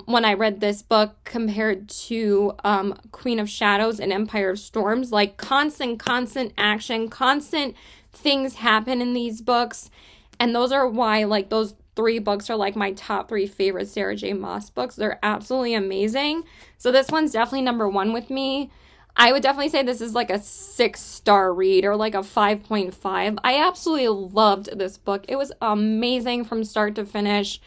when I read this book compared to Queen of Shadows and Empire of Storms. Like constant action, constant things happen in these books. And those are why, like, those 3 books are like my top 3 favorite Sarah J. Maas books. They're absolutely amazing. So this one's definitely number 1 with me. I would definitely say this is like a 6-star read or like a 5.5. I absolutely loved this book. It was amazing from start to finish.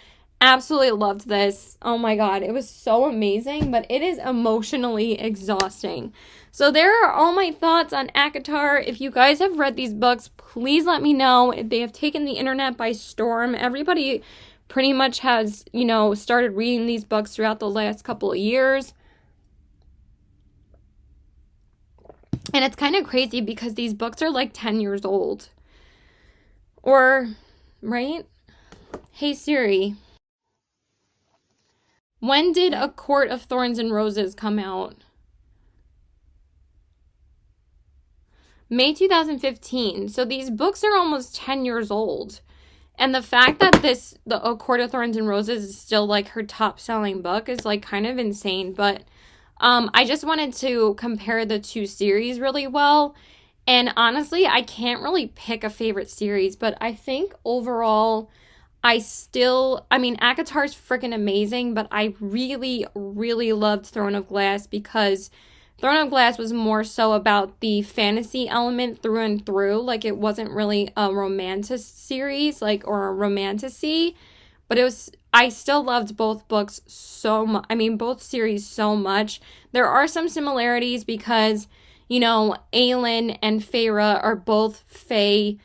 Absolutely loved this. Oh my god, it was so amazing, but it is emotionally exhausting. So there are all my thoughts on Acotar. If you guys have read these books, please let me know. They have taken the internet by storm. Everybody pretty much has, started reading these books throughout the last couple of years. And it's kind of crazy because these books are like 10 years old. Right? Hey Siri. When did A Court of Thorns and Roses come out? May 2015. So these books are almost 10 years old. And the fact that the A Court of Thorns and Roses is still like her top selling book is like kind of insane. But I just wanted to compare the 2 series really well. And honestly, I can't really pick a favorite series, but I think overall, Acotar's freaking amazing, but I really, really loved Throne of Glass because Throne of Glass was more so about the fantasy element through and through. Like, it wasn't really a romantic series, like, or a romantasy, but I still loved both books so much. Both series so much. There are some similarities because, Aelin and Feyre are both Fae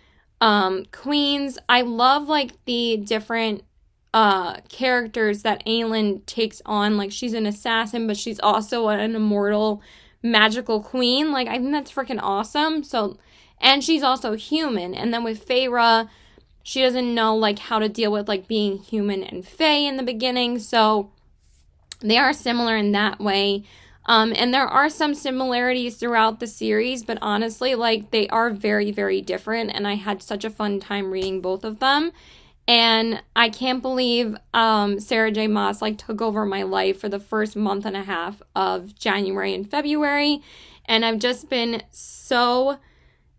queens. I love like the different characters that Aelin takes on. Like, she's an assassin, but she's also an immortal magical queen. Like, I think that's freaking awesome. So, and she's also human. And then with Feyre, she doesn't know like how to deal with like being human and Fae in the beginning. So they are similar in that way. And there are some similarities throughout the series, but honestly, like, they are very, very different, and I had such a fun time reading both of them. And I can't believe Sarah J. Maas like took over my life for the first month and a half of January and February, and I've just been so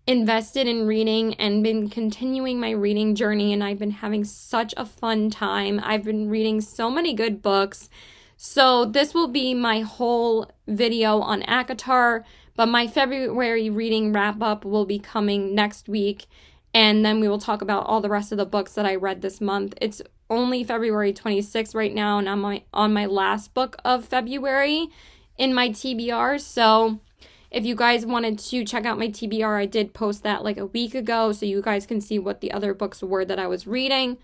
invested in reading and been continuing my reading journey, and I've been having such a fun time. I've been reading so many good books. So this will be my whole video on Acotar, but my February reading wrap up will be coming next week, and then we will talk about all the rest of the books that I read this month. It's only February 26th right now, and I'm on my last book of February in my TBR. So if you guys wanted to check out my TBR, I did post that like a week ago, so you guys can see what the other books were that I was reading.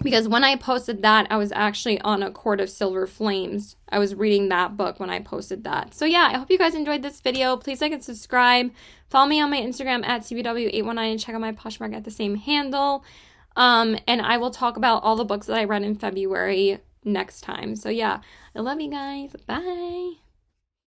because when I posted that, I was actually on A Court of Silver Flames. I was reading that book when I posted that. So yeah, I hope you guys enjoyed this video. Please like and subscribe. Follow me on my Instagram at CBW819 and check out my Poshmark at the same handle. And I will talk about all the books that I read in February next time. So yeah, I love you guys. Bye.